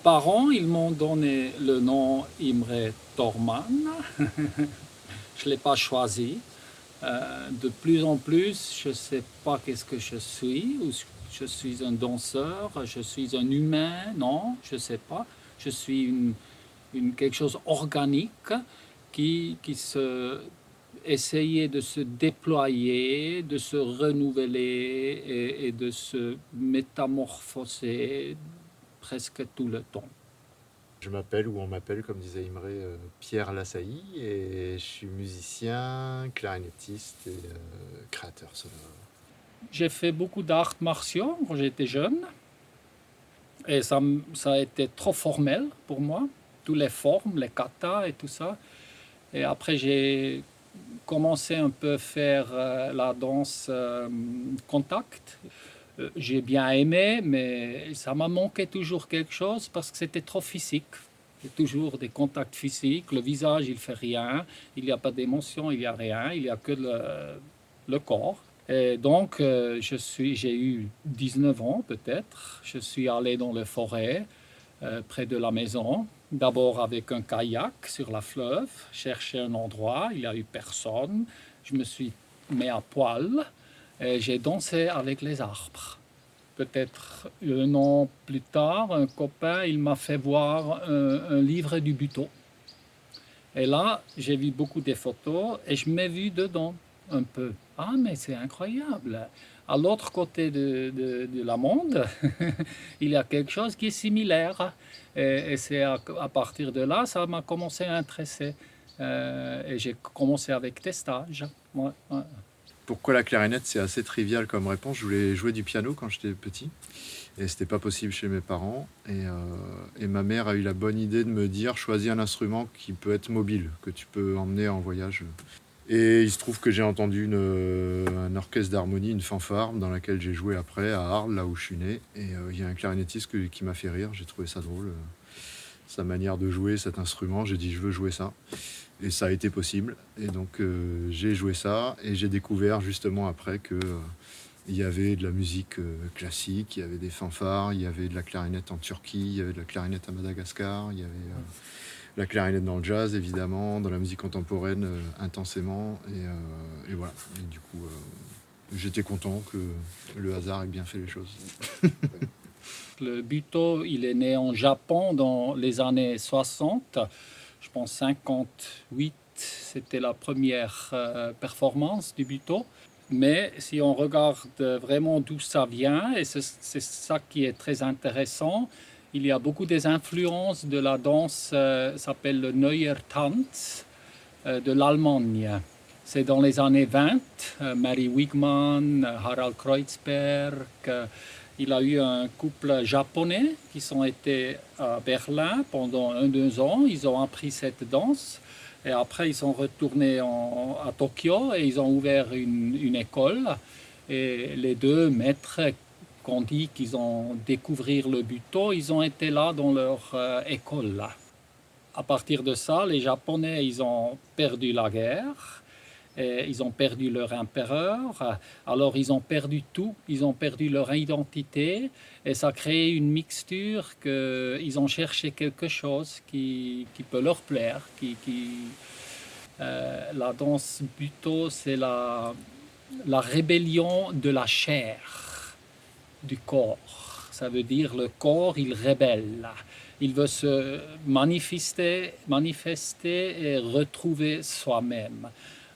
parents, ils m'ont donné le nom Imre Thormann. Je ne l'ai pas choisi. De plus en plus, je ne sais pas qu'est-ce que je suis. Ou je suis un danseur, je suis un humain, non, je ne sais pas. Je suis quelque chose organique qui se essayait de se déployer, de se renouveler et de se métamorphoser presque tout le temps. Je m'appelle, ou on m'appelle, comme disait Imre, Pierre Lassailly, et je suis musicien, clarinettiste et créateur sonore. J'ai fait beaucoup d'arts martiaux quand j'étais jeune et ça a été trop formel pour moi, toutes les formes, les katas et tout ça. Et après j'ai commencé un peu à faire la danse contact. J'ai bien aimé, mais ça m'a manqué toujours quelque chose parce que c'était trop physique. Il y a toujours des contacts physiques, le visage il fait rien, il n'y a pas d'émotion, il n'y a rien, il n'y a que le corps. Et donc j'ai eu 19 ans peut-être, je suis allé dans la forêt près de la maison, d'abord avec un kayak sur la fleuve, chercher un endroit, il n'y a eu personne, je me suis mis à poil et j'ai dansé avec les arbres. Peut-être un an plus tard, un copain, il m'a fait voir un livre du Buteau. Et là, j'ai vu beaucoup de photos et je m'ai vu dedans un peu. Ah, mais c'est incroyable. À l'autre côté de la monde, il y a quelque chose qui est similaire. Et c'est à partir de là, ça m'a commencé à intéresser. Et j'ai commencé avec des stages. Ouais, ouais. Pourquoi la clarinette? C'est assez trivial comme réponse. Je voulais jouer du piano quand j'étais petit, et c'était pas possible chez mes parents. Et ma mère a eu la bonne idée de me dire, choisis un instrument qui peut être mobile, que tu peux emmener en voyage. Et il se trouve que j'ai entendu un orchestre d'harmonie, une fanfare, dans laquelle j'ai joué après à Arles, là où je suis né. Et il y a un clarinettiste qui m'a fait rire, j'ai trouvé ça drôle. Sa manière de jouer cet instrument, j'ai dit je veux jouer ça. Et ça a été possible. Et donc j'ai joué ça, et j'ai découvert justement après que il y avait de la musique classique, il y avait des fanfares, il y avait de la clarinette en Turquie, il y avait de la clarinette à Madagascar, il y avait la clarinette dans le jazz évidemment, dans la musique contemporaine intensément. Et voilà. Et du coup, j'étais content que le hasard ait bien fait les choses. Le Buto, il est né en Japon dans les années 60. Je pense 58, c'était la première performance du Buto. Mais si on regarde vraiment d'où ça vient, et c'est ça qui est très intéressant, il y a beaucoup des influences de la danse, s'appelle le Neuer Tanz, de l'Allemagne. C'est dans les années 20, Mary Wigman, Harald Kreuzberg. Il a eu un couple japonais qui sont été à Berlin pendant 1-2 ans. Ils ont appris cette danse. Et après, ils sont retournés à Tokyo et ils ont ouvert une école. Et les deux maîtres qu'on dit qu'ils ont découvert le Buto, ils ont été là dans leur école. Là. À partir de ça, les Japonais, ils ont perdu la guerre. Et ils ont perdu leur empereur, alors ils ont perdu tout, ils ont perdu leur identité, et ça a créé une mixture qu'ils ont cherché quelque chose qui peut leur plaire. La danse Buto, c'est la rébellion de la chair, du corps. Ça veut dire le corps, il rebelle. Il veut se manifester et retrouver soi-même.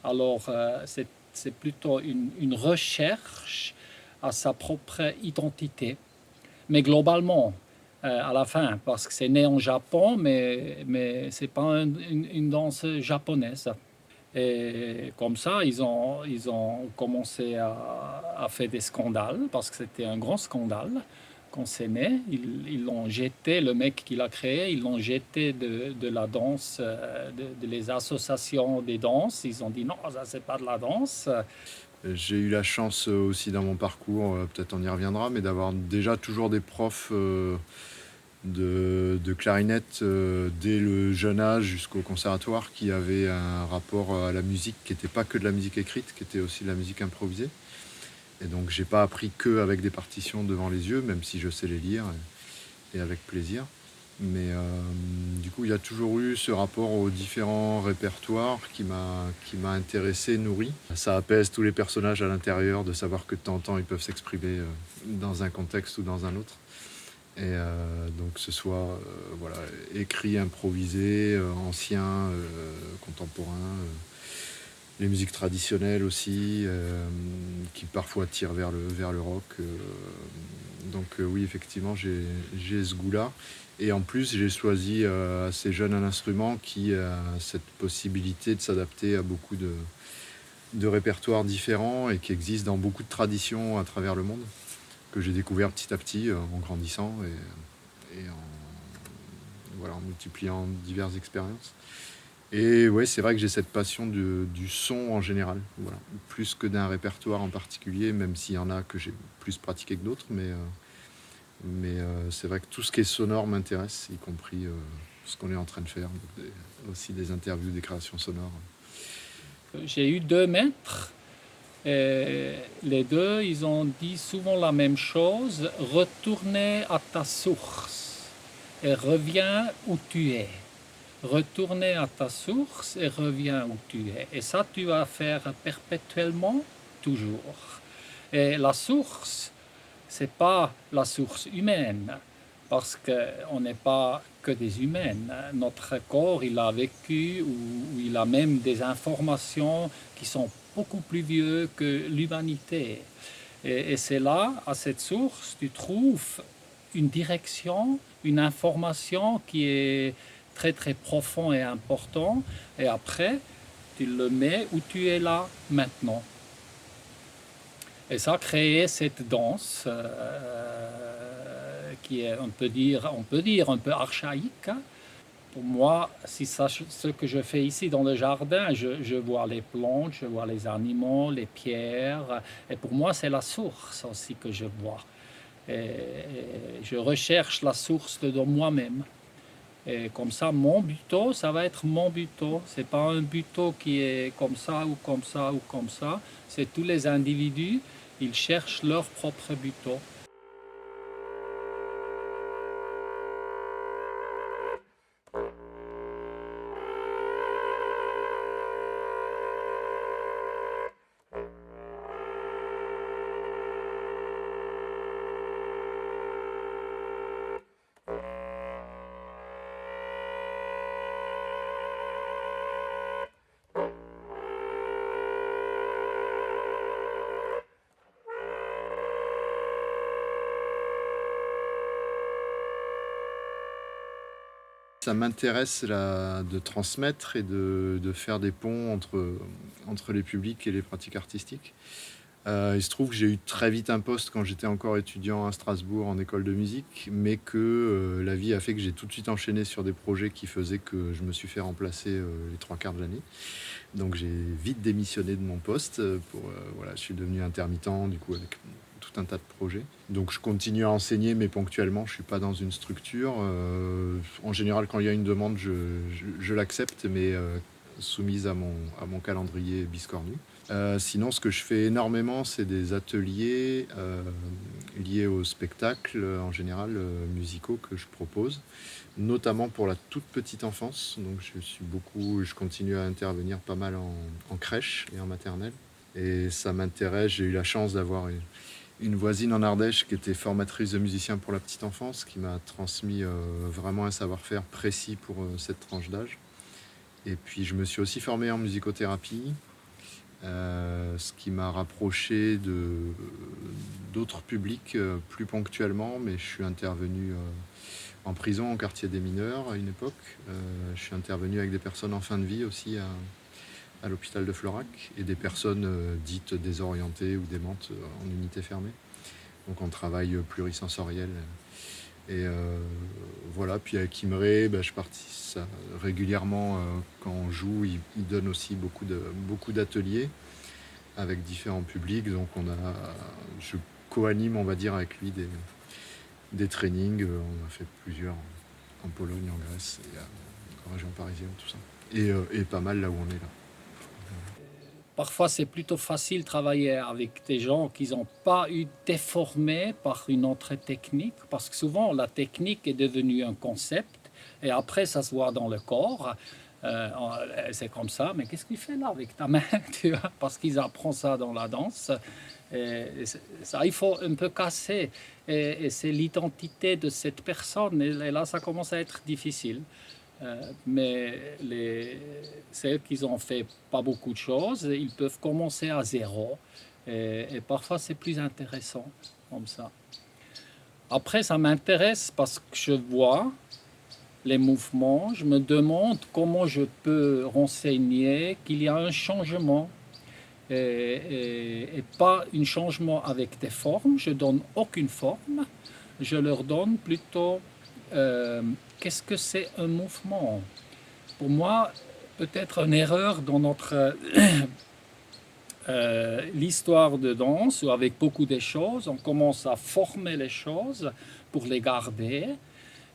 Alors, c'est plutôt une recherche à sa propre identité. Mais globalement, à la fin, parce que c'est né en Japon, mais ce n'est pas une danse japonaise. Et comme ça, ils ont commencé à faire des scandales, parce que c'était un grand scandale quand c'est né. Ils l'ont jeté, le mec qui l'a créé, ils l'ont jeté de la danse, de les associations des danses. Ils ont dit non, ça c'est pas de la danse. J'ai eu la chance aussi dans mon parcours, peut-être on y reviendra, mais d'avoir déjà toujours des profs de clarinette dès le jeune âge jusqu'au conservatoire, qui avaient un rapport à la musique qui n'était pas que de la musique écrite, qui était aussi de la musique improvisée. Et donc j'ai pas appris que avec des partitions devant les yeux, même si je sais les lire, et avec plaisir. Mais du coup, il y a toujours eu ce rapport aux différents répertoires qui m'a intéressé, nourri. Ça apaise tous les personnages à l'intérieur de savoir que de temps en temps, ils peuvent s'exprimer dans un contexte ou dans un autre. Et donc, que ce soit voilà, écrit, improvisé, ancien, contemporain, les musiques traditionnelles aussi, qui parfois tirent vers le rock. Donc oui, effectivement, j'ai ce goût-là. Et en plus, j'ai choisi assez jeune un instrument qui a cette possibilité de s'adapter à beaucoup de répertoires différents et qui existe dans beaucoup de traditions à travers le monde, que j'ai découvert petit à petit en grandissant et en multipliant diverses expériences. Et ouais, c'est vrai que j'ai cette passion du son en général, voilà. Plus que d'un répertoire en particulier, même s'il y en a que j'ai plus pratiqué que d'autres, mais c'est vrai que tout ce qui est sonore m'intéresse, y compris ce qu'on est en train de faire, donc aussi des interviews, des créations sonores. J'ai eu 2 maîtres. Et les deux, ils ont dit souvent la même chose: retourner à ta source et reviens où tu es. Retourner à ta source et reviens où tu es. Et ça, tu vas faire perpétuellement, toujours. Et la source, c'est pas la source humaine, parce qu'on n'est pas que des humains. Notre corps, il a vécu, ou il a même des informations qui sont beaucoup plus vieux que l'humanité. Et c'est là, à cette source, tu trouves une direction, une information qui est très très profond et important. Et après, tu le mets où tu es là maintenant. Et ça a créé cette danse qui est, on peut dire un peu archaïque. Pour moi, si ça, ce que je fais ici dans le jardin, je vois les plantes, je vois les animaux, les pierres. Et pour moi, c'est la source aussi que je vois. Et je recherche la source de moi-même. Et comme ça, mon buto, ça va être mon buto. C'est pas un buto qui est comme ça ou comme ça ou comme ça. C'est tous les individus, ils cherchent leur propre buto. Ça m'intéresse de transmettre et de faire des ponts entre les publics et les pratiques artistiques. Il se trouve que j'ai eu très vite un poste quand j'étais encore étudiant à Strasbourg en école de musique, mais que la vie a fait que j'ai tout de suite enchaîné sur des projets qui faisaient que je me suis fait remplacer les 3/4 de l'année. Donc j'ai vite démissionné de mon poste. Voilà, je suis devenu intermittent du coup avec tout un tas de projets. Donc je continue à enseigner, mais ponctuellement, je ne suis pas dans une structure. En général, quand il y a une demande, je l'accepte, mais soumise à mon calendrier biscornu. Sinon, ce que je fais énormément, c'est des ateliers liés au spectacle, en général musicaux que je propose, notamment pour la toute petite enfance. Donc je continue à intervenir pas mal en crèche et en maternelle. Et ça m'intéresse. J'ai eu la chance d'avoir une voisine en Ardèche qui était formatrice de musiciens pour la petite enfance, qui m'a transmis vraiment un savoir-faire précis pour cette tranche d'âge. Et puis je me suis aussi formé en musicothérapie. Ce qui m'a rapproché d'autres publics plus ponctuellement, mais je suis intervenu en prison au quartier des mineurs à une époque. Je suis intervenu avec des personnes en fin de vie aussi à l'hôpital de Florac et des personnes dites désorientées ou démentes en unité fermée. Donc on travaille plurisensoriel. Et voilà, puis avec Imre, je participe régulièrement quand on joue, il donne aussi beaucoup d'ateliers avec différents publics. Donc je co-anime, on va dire, avec lui des trainings. On a fait plusieurs en Pologne, en Grèce, et en région parisienne, tout ça. Et pas mal là où on est là. Parfois, c'est plutôt facile de travailler avec des gens qui n'ont pas eu déformés par une autre technique, parce que souvent, la technique est devenue un concept, et après, ça se voit dans le corps. Euh, c'est comme ça, mais qu'est-ce qu'il fait là avec ta main, tu vois, parce qu'ils apprennent ça dans la danse. Et ça, il faut un peu casser. Et c'est l'identité de cette personne. Et là, ça commence à être difficile. Mais celles qui n'ont fait pas beaucoup de choses, ils peuvent commencer à zéro. Et parfois, c'est plus intéressant comme ça. Après, ça m'intéresse parce que je vois les mouvements, je me demande comment je peux renseigner qu'il y a un changement et pas un changement avec des formes. Je donne aucune forme, je leur donne plutôt qu'est-ce que c'est un mouvement. Pour moi, peut-être une erreur dans notre l'histoire de danse, où avec beaucoup de choses, on commence à former les choses pour les garder,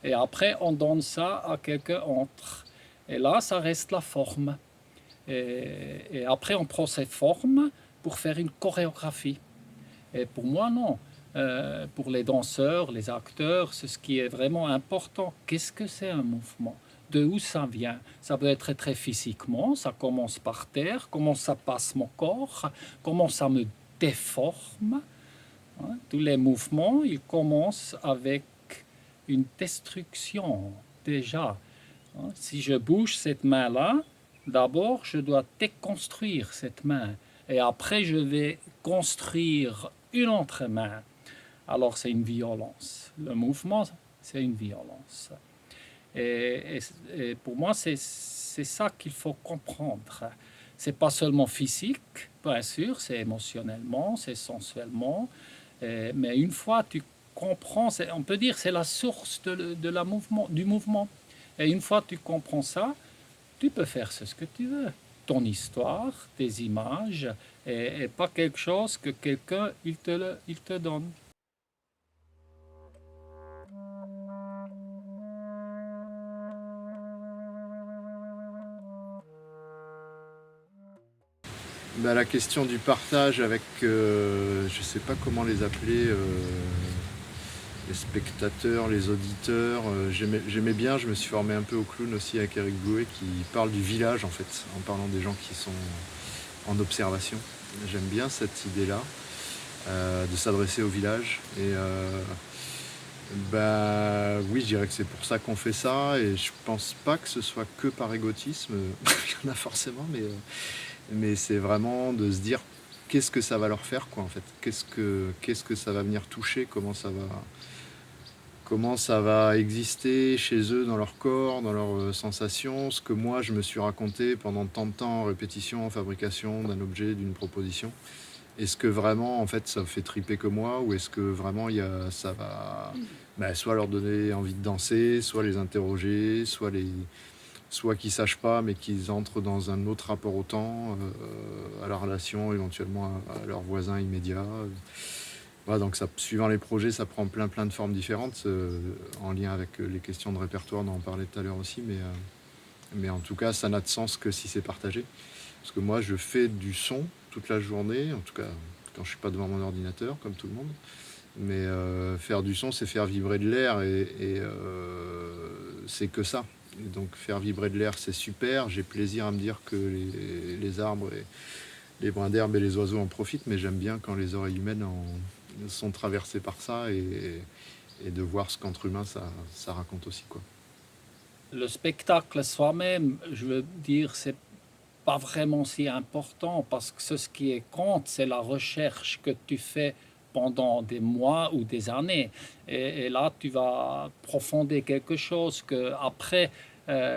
et après on donne ça à quelqu'un d'autre. Et là, ça reste la forme. Et après, on prend cette forme pour faire une chorégraphie. Et pour moi, non. Pour les danseurs, les acteurs, c'est ce qui est vraiment important. Qu'est-ce que c'est un mouvement? De où ça vient? Ça peut être très physiquement, ça commence par terre, comment ça passe mon corps, comment ça me déforme. Hein? Tous les mouvements, ils commencent avec une destruction déjà. Hein? Si je bouge cette main-là, d'abord, je dois déconstruire cette main. Et après, je vais construire une autre main. Alors, c'est une violence. Le mouvement, c'est une violence. Et pour moi, c'est ça qu'il faut comprendre. C'est pas seulement physique, bien sûr, c'est émotionnellement, c'est sensuellement. Mais une fois tu comprends, on peut dire c'est la source de la mouvement, du mouvement. Et une fois tu comprends ça, tu peux faire ce que tu veux. Ton histoire, tes images, et pas quelque chose que quelqu'un il te donne. Bah, la question du partage avec, je sais pas comment les appeler, les spectateurs, les auditeurs. J'aimais bien, je me suis formé un peu au clown aussi avec Eric Blouet qui parle du village en fait, en parlant des gens qui sont en observation. J'aime bien cette idée-là, de s'adresser au village. Et bah oui, je dirais que c'est pour ça qu'on fait ça. Et je pense pas que ce soit que par égotisme. Il y en a forcément, mais c'est vraiment de se dire qu'est-ce que ça va leur faire quoi en fait. Qu'est-ce que ça va venir toucher, comment ça va exister chez eux, dans leur corps, dans leurs sensations, ce que moi je me suis raconté pendant tant de temps en répétition, en fabrication d'un objet, d'une proposition. Est-ce que vraiment en fait ça fait triper que moi, ou est-ce que vraiment ça va soit leur donner envie de danser, soit les interroger, soit qu'ils sachent pas mais qu'ils entrent dans un autre rapport au temps, à la relation, éventuellement à leurs voisins immédiats. Voilà, donc ça, suivant les projets, ça prend plein de formes différentes, en lien avec les questions de répertoire dont on parlait tout à l'heure aussi, mais en tout cas, ça n'a de sens que si c'est partagé. Parce que moi, je fais du son toute la journée, en tout cas quand je suis pas devant mon ordinateur, comme tout le monde. Mais faire du son, c'est faire vibrer de l'air, et c'est que ça. Et donc faire vibrer de l'air, c'est super. J'ai plaisir à me dire que les arbres, et les brins d'herbe et les oiseaux en profitent, mais j'aime bien quand les oreilles humaines sont traversées par ça, et de voir ce qu'entre humains ça raconte aussi, quoi. Le spectacle soi-même, je veux dire, c'est pas vraiment si important parce que ce qui est compte, c'est la recherche que tu fais pendant des mois ou des années. Et là, tu vas profonder quelque chose que après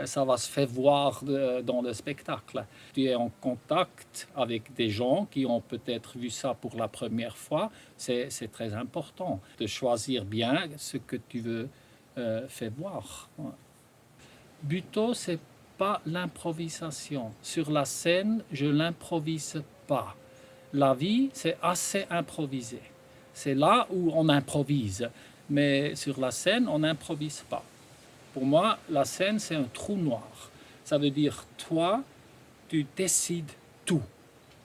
ça va se faire voir dans le spectacle. Tu es en contact avec des gens qui ont peut-être vu ça pour la première fois. C'est très important de choisir bien ce que tu veux faire voir. Buto, c'est pas l'improvisation. Sur la scène, je l'improvise pas. La vie, c'est assez improvisé. C'est là où on improvise. Mais sur la scène, on n'improvise pas. Pour moi, la scène, c'est un trou noir. Ça veut dire, toi, tu décides tout.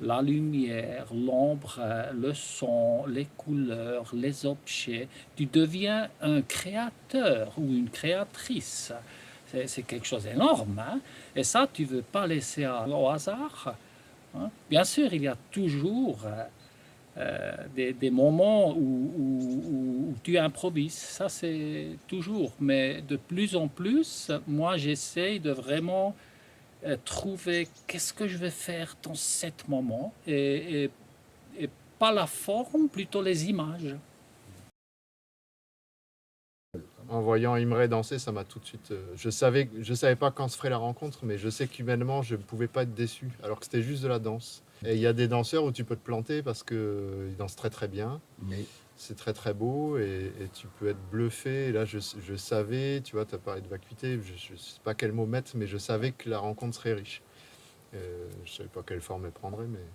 la lumière, l'ombre, le son, les couleurs, les objets. Tu deviens un créateur ou une créatrice. C'est quelque chose d'énorme, hein? Et ça, tu ne veux pas laisser au hasard, hein? Bien sûr, il y a toujours des moments où tu improvises, ça c'est toujours, mais de plus en plus, moi j'essaye de vraiment trouver qu'est-ce que je vais faire dans cet moment et pas la forme, plutôt les images. En voyant Imre danser, ça m'a tout de suite. Je savais pas quand se ferait la rencontre, mais je sais qu'humainement, je ne pouvais pas être déçu, alors que c'était juste de la danse. Et il y a des danseurs où tu peux te planter parce qu'ils dansent très très bien. Mais C'est très très beau et tu peux être bluffé. Et là, je savais, tu vois, tu as parlé de vacuité, je ne sais pas quel mot mettre, mais je savais que la rencontre serait riche. Je ne savais pas quelle forme elle prendrait, mais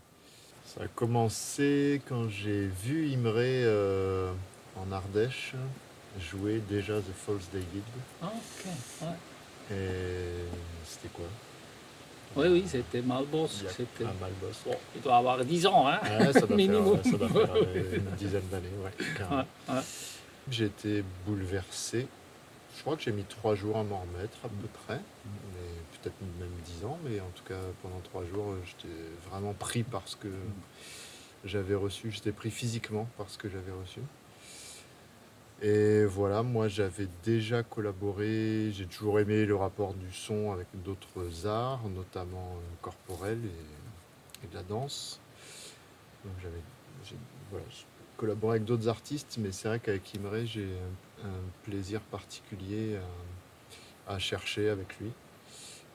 ça a commencé quand j'ai vu Imre en Ardèche jouer déjà The False David. Ah, ok, ouais. Et c'était quoi? Oui, oui, c'était Malbos. Il y a C'était... un Malbos. Bon, il doit avoir 10 ans, hein, Ouais, minimum. ça doit faire une dizaine d'années, ouais, carrément. Ouais, ouais. J'ai été bouleversé. Je crois que j'ai mis 3 jours à m'en remettre à peu près, mais peut-être même 10 ans, mais en tout cas pendant 3 jours, j'étais vraiment pris par ce que j'avais reçu. J'étais pris physiquement par ce que j'avais reçu. Et voilà, moi j'avais déjà collaboré, j'ai toujours aimé le rapport du son avec d'autres arts, notamment corporels et de la danse. Donc voilà, j'ai collaboré avec d'autres artistes, mais c'est vrai qu'avec Imre, j'ai un plaisir particulier à chercher avec lui.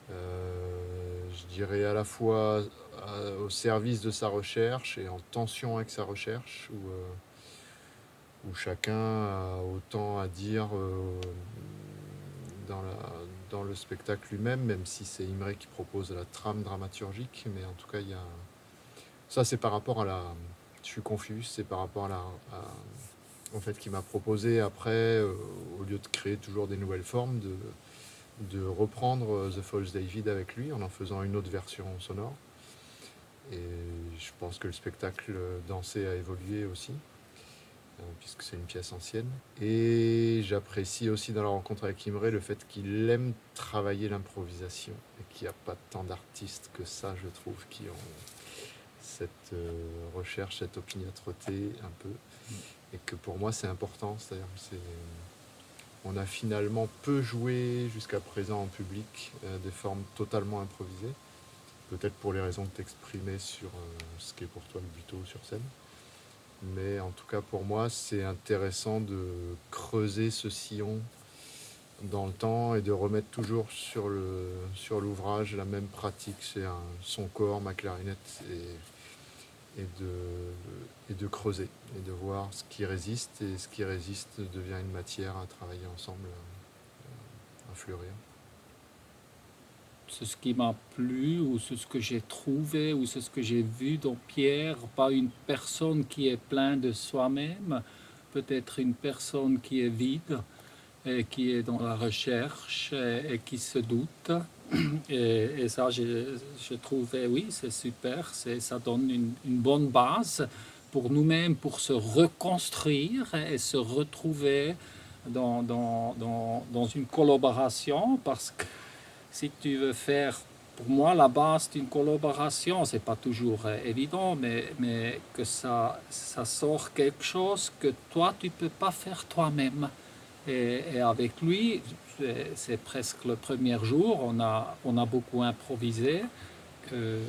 Je dirais à la fois au service de sa recherche et en tension avec sa recherche, où chacun a autant à dire dans, dans le spectacle lui-même, même si c'est Imre qui propose la trame dramaturgique, mais en tout cas, ça c'est par rapport à la... Je suis confus, c'est par rapport en fait, qui m'a proposé après, au lieu de créer toujours des nouvelles formes, de reprendre The False David avec lui en faisant une autre version sonore. Et je pense que le spectacle dansé a évolué aussi, puisque c'est une pièce ancienne. Et j'apprécie aussi dans la rencontre avec Imre le fait qu'il aime travailler l'improvisation et qu'il n'y a pas tant d'artistes que ça, je trouve, qui ont cette recherche, cette opiniâtreté un peu. Et que pour moi, c'est important. C'est-à-dire on a finalement peu joué jusqu'à présent en public des formes totalement improvisées. Peut-être pour les raisons que tu exprimais sur ce qui est pour toi le buto sur scène. Mais en tout cas, pour moi, c'est intéressant de creuser ce sillon dans le temps et de remettre toujours sur l'ouvrage la même pratique. C'est son corps, ma clarinette, et de creuser et de voir ce qui résiste. Et ce qui résiste devient une matière à travailler ensemble, à fleurir. C'est ce qui m'a plu, ou c'est ce que j'ai trouvé, ou c'est ce que j'ai vu dans Pierre, pas une personne qui est pleine de soi-même, peut-être une personne qui est vide, et qui est dans la recherche, et qui se doute. Et ça, je trouvais, oui, c'est super, ça donne une bonne base pour nous-mêmes, pour se reconstruire et se retrouver dans une collaboration, parce que si tu veux faire, pour moi, la base d'une collaboration, c'est pas toujours évident, mais que ça sort quelque chose que toi, tu peux pas faire toi-même. Et avec lui, c'est presque le premier jour, on a beaucoup improvisé, que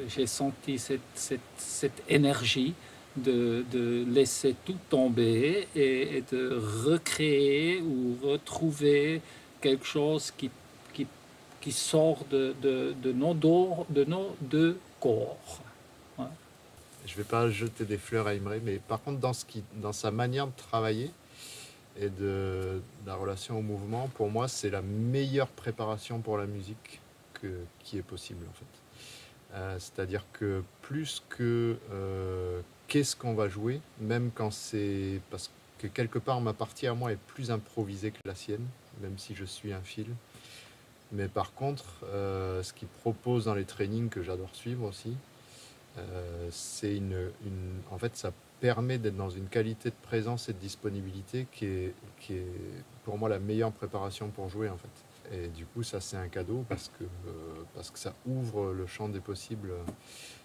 j'ai senti cette énergie de laisser tout tomber et de recréer ou retrouver quelque chose qui sort de nos deux corps. Ouais. Je ne vais pas jeter des fleurs à Imre, mais par contre, dans sa manière de travailler et de la relation au mouvement, pour moi, c'est la meilleure préparation pour la musique qui est possible, en fait. C'est-à-dire que plus que qu'est-ce qu'on va jouer, même quand c'est... Parce que quelque part, ma partie à moi est plus improvisée que la sienne, même si je suis un fil. Mais par contre, ce qu'il propose dans les trainings que j'adore suivre aussi, En fait, ça permet d'être dans une qualité de présence et de disponibilité qui est pour moi la meilleure préparation pour jouer en fait. Et du coup, ça c'est un cadeau parce que ça ouvre le champ des possibles.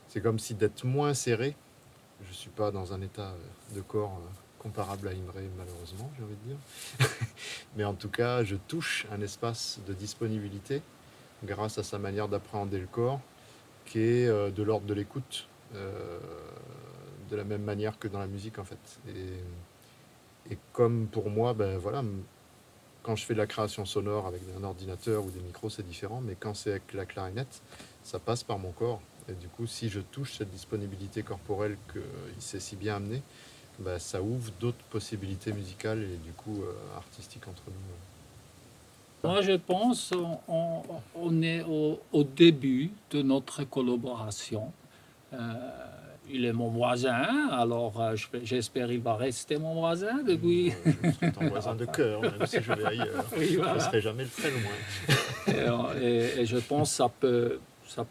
C'est comme si d'être moins serré. Je suis pas dans un état de corps comparable à Imre malheureusement, j'ai envie de dire. Mais en tout cas, je touche un espace de disponibilité grâce à sa manière d'appréhender le corps qui est de l'ordre de l'écoute, de la même manière que dans la musique en fait. Et comme pour moi, ben voilà, quand je fais de la création sonore avec un ordinateur ou des micros, c'est différent, mais quand c'est avec la clarinette, ça passe par mon corps. Et du coup, si je touche cette disponibilité corporelle qu'il sait si bien amener, ben, ça ouvre d'autres possibilités musicales et du coup artistiques entre nous. Moi, je pense on est au début de notre collaboration. Il est mon voisin, alors j'espère qu'il va rester mon voisin depuis. Je serai ton voisin de cœur, même si je vais ailleurs. Oui, Je voilà. ne serai jamais très loin. Et je pense que ça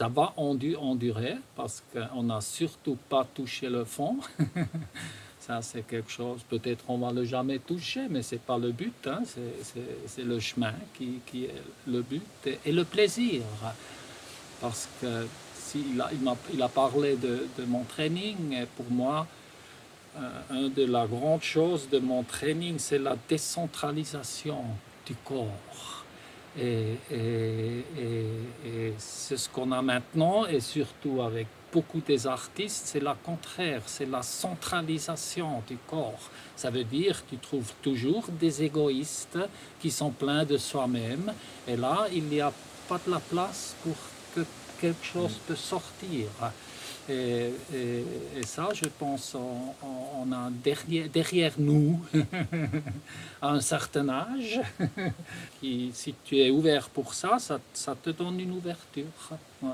va endurer parce qu'on n'a surtout pas touché le fond. Ça, c'est quelque chose, peut-être on va le jamais toucher, mais c'est pas le but, hein. C'est le chemin qui est le but et le plaisir. Parce que il a parlé de mon training, et pour moi, une de la grande chose de mon training, c'est la décentralisation du corps. Et c'est ce qu'on a maintenant, et surtout avec beaucoup des artistes, c'est le contraire, c'est la centralisation du corps. Ça veut dire que tu trouves toujours des égoïstes qui sont pleins de soi-même, et là, il n'y a pas de la place pour que quelque chose peut sortir. Et ça, je pense, on a derrière nous, à un certain âge, qui, si tu es ouvert pour ça, ça te donne une ouverture. Ouais.